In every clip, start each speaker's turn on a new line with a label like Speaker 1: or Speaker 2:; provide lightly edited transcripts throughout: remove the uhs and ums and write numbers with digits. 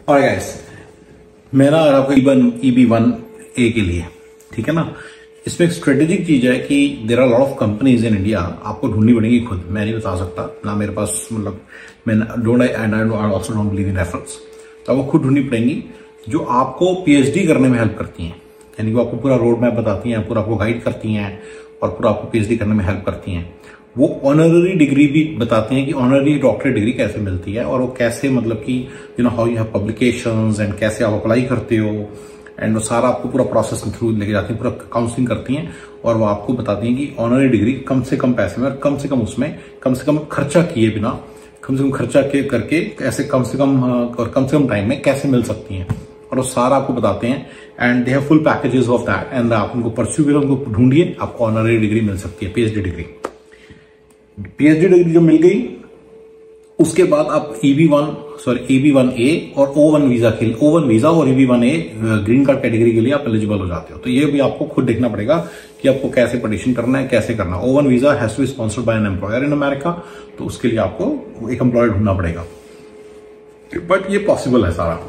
Speaker 1: और गाइस मेरा आपको EB1A के लिए, ठीक है ना, इसमें एक स्ट्रेटेजिक चीज है कि there are lot of companies in India, आपको ढूंढनी पड़ेगी खुद, मैं नहीं बता सकता ना, मेरे पास मतलब मैं I also don't believe in efforts, तो आपको खुद ढूंढनी पड़ेंगी जो आपको PhD करने में हेल्प करती हैं, यानी कि आपको पूरा रोड मैप बताती हैं, पूरा आपको गाइड करती हैं और पूरा आपको PhD करने में हेल्प करती हैं। वो ऑनररी डिग्री भी बताते हैं कि ऑनररी डॉक्टरेट डिग्री कैसे मिलती है और वो कैसे, मतलब कि how you have publications and कैसे आप अप्लाई करते हो, एंड वो सारा आपको पूरा प्रोसेस थ्रू लेके जाती हैं, पूरा काउंसलिंग करती हैं और वो आपको बताती हैं कि ऑनररी डिग्री कम से कम पैसे में और कम से कम उसमें कम से कम खर्चा किए बिना, कम से कम खर्चा करके ऐसे कम से कम टाइम में कैसे मिल सकती हैं, और वो सारा आपको बताते हैं। And they have full packages of that, and आप उनको परस्यू करें, उनको ढूंढिए, आपको ऑनररी डिग्री मिल सकती है, PhD डिग्री। PhD डिग्री जब मिल गई उसके बाद आप EB1A और O1 वीजा और EB1A ग्रीन कार्ड कैटेगरी के लिए आप एलिजिबल हो जाते हो। तो ये भी आपको खुद देखना पड़ेगा कि आपको कैसे पिटीशन करना है, कैसे करना है। O1 visa has to be sponsored by an employer in America, तो उसके लिए आपको एक एम्प्लॉयर ढूंढना पड़ेगा, बट ये पॉसिबल है सारा,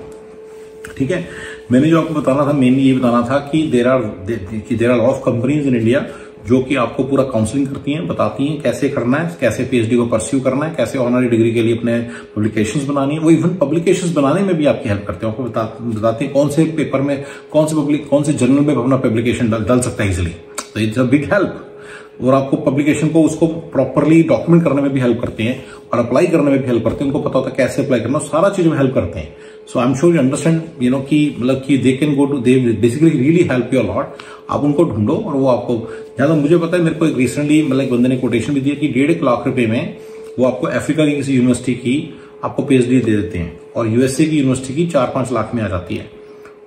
Speaker 1: ठीक है। मैंने जो आपको बताना था, मेनली ये बताना था कि there are lot of companies in India जो कि आपको पूरा काउंसलिंग करती हैं, बताती हैं कैसे करना है, कैसे PhD को परस्यू करना है, कैसे ऑनररी डिग्री के लिए अपने पब्लिकेशंस बनानी है। वो इवन पब्लिकेशंस बनाने में भी आपकी हेल्प करते हैं, आपको बताते हैं कौन से पेपर में, कौन से जर्नल में अपना पब्लिकेशन डल सकता है इजिली, तो इट्स अ बिग हेल्प। और आपको पब्लिकेशन को उसको प्रॉपरली डॉक्यूमेंट करने में भी हेल्प करते हैं और अप्लाई करने में भी हेल्प करते हैं, उनको पता होता है कैसे अप्लाई करना, सारा चीज में हेल्प करते हैं। So I am sure you understand, कि मतलब कि they can go to, they basically really help you a lot. आप उनको ढूंढो और वो आपको, जहां तक मुझे पता है, मेरे को रिसेंटली मतलब एक बंदे ने कोटेशन भी दिया कि 1.5 लाख रुपए में वो आपको अफ्रीका की किसी यूनिवर्सिटी की आपको PhD दे देते हैं, और USA की यूनिवर्सिटी की 4-5 लाख में आ जाती है।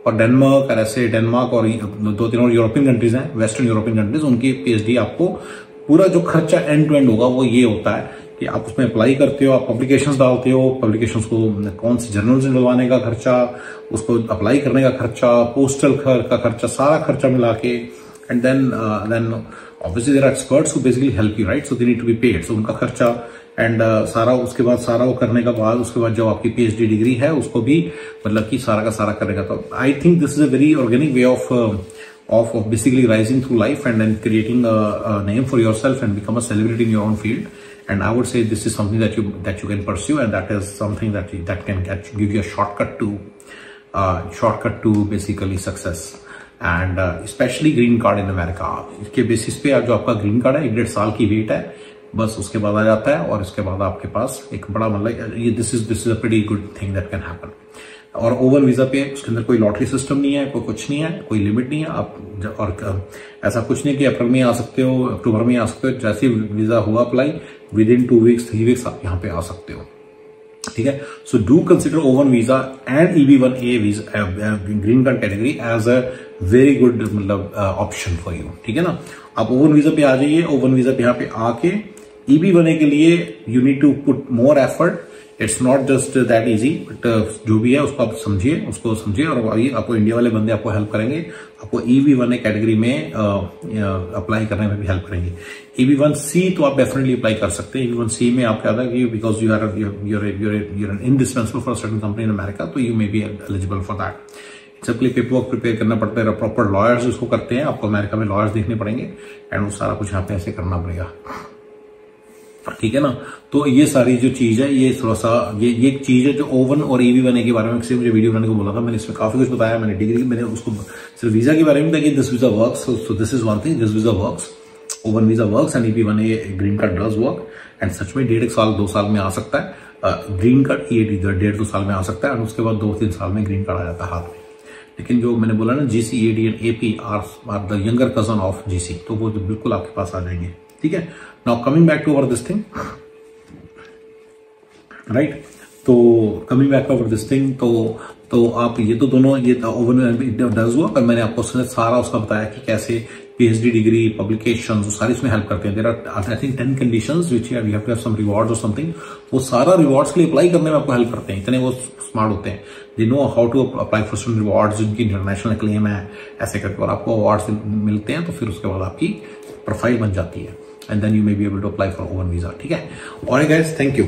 Speaker 1: और डेनमार्क और 2-3 और यूरोपियन कंट्रीज हैं, वेस्टर्न यूरोपियन कंट्रीज, उनकी PhD आपको पूरा जो खर्चा एंड टू एंड होगा वो ये होता है कि आप उसमें अप्लाई करते हो, आप पब्लिकेशंस डालते हो, पब्लिकेशंस को कौन से जर्नल्स में डलवाने का खर्चा, उसको अप्लाई करने का खर्चा, पोस्टल का खर्चा, सारा खर्चा मिला के, and then obviously there are experts who basically help you, right, so they need to be paid, so उनका खर्चा एंड सारा, उसके बाद सारा वो करने का बाद, उसके बाद जो आपकी PhD डिग्री है उसको भी मतलब कि सारा का सारा करेगा। तो I think this is a very organic way of basically rising through life and then creating a name for yourself and become a celebrity in your own field. And I would say this is something that you can pursue, and that is something that can give you a shortcut to basically success, and especially green card in America. इसके basis पे जो आपका green card है 1.5 साल की wait है, बस उसके बाद आ जाता है, और इसके बाद आपके पास एक बड़ा मतलब ये this is a pretty good thing that can happen. और O1 वीजा पे उसके अंदर कोई लॉटरी सिस्टम नहीं है, कोई कुछ नहीं है, कोई लिमिट नहीं है, आप और ऐसा कुछ नहीं कि अप्रैल में आ सकते हो, अक्टूबर में आ सकते हो, जैसे वीजा हुआ apply within 2 weeks 3 weeks आप यहाँ पे आ सकते हो, ठीक है। So do consider O1 visa and EB1A visa green card category as a very good मतलब ऑप्शन फॉर यू, ठीक है ना। आप O1 वीजा पे आ जाइए, O1 वीजा पे यहाँ पे आके EB1A के लिए you need to put more effort, it's not just that easy, but जो भी है उसको आप समझिए और आपको इंडिया वाले बंदे आपको हेल्प करेंगे, आपको EB1A कैटेगरी में अप्लाई करने में भी हेल्प करेंगे। EB1C तो आप डेफिनेटली अप्लाई कर सकते हैं। EB1C में आप क्या था कि because you are indispensable for certain company in America, तो you may be eligible for that. सबके पेपर वर्क प्रिपेयर करना पड़ता है, प्रॉपर लॉयर्स उसको करते हैं, आपको अमेरिका में लॉयर्स देखने पड़ेंगे, एंड वो सारा कुछ यहाँ पे ऐसे करना पड़ेगा, ठीक है ना। तो ये सारी जो चीज है, ये थोड़ा सा ये एक चीज है जो O1 और EB1A के बारे में किसी मुझे वीडियो बनाने को बोला था, मैंने इसमें काफी कुछ बताया, मैंने डिग्री, मैंने उसको सिर्फ वीजा के बारे में बताया कि this visa works, so this is one thing, this visa works, O1 visa works and EB1A green card does work, and such में 1.5 साल 2 साल में आ सकता है ग्रीन कार्ड, 1.5-2 साल में आ सकता है, और उसके बाद 2-3 साल में ग्रीन कार्ड आ जाता है हाथ में। लेकिन जो मैंने बोला ना GC, AD and AP are the younger cousin of GC, तो वो बिल्कुल आपके पास आ जाएंगे, ठीक है। Now coming back to our this thing, right, तो coming back over this thing, तो आप ये तो दोनों ये O1 डज हुआ, पर मैंने आपको सारा उसका बताया कि कैसे PhD डिग्री, पब्लिकेशंस, सारी इसमें हेल्प करते हैं। There are I think 10 conditions which you have to have some rewards और समथिंग, वो सारा रिवॉर्ड्स के लिए अप्लाई करने में आपको हेल्प करते हैं, इतने वो स्मार्ट होते हैं, they know how to apply for some rewards, जिनकी इंटरनेशनल क्लेम है, ऐसे करके, और आपको अवार्ड्स मिलते हैं, तो फिर उसके बाद आपकी प्रोफाइल बन जाती है, and then you may be able to apply for O1 visa, ठीक है। और गाइस, थैंक यू।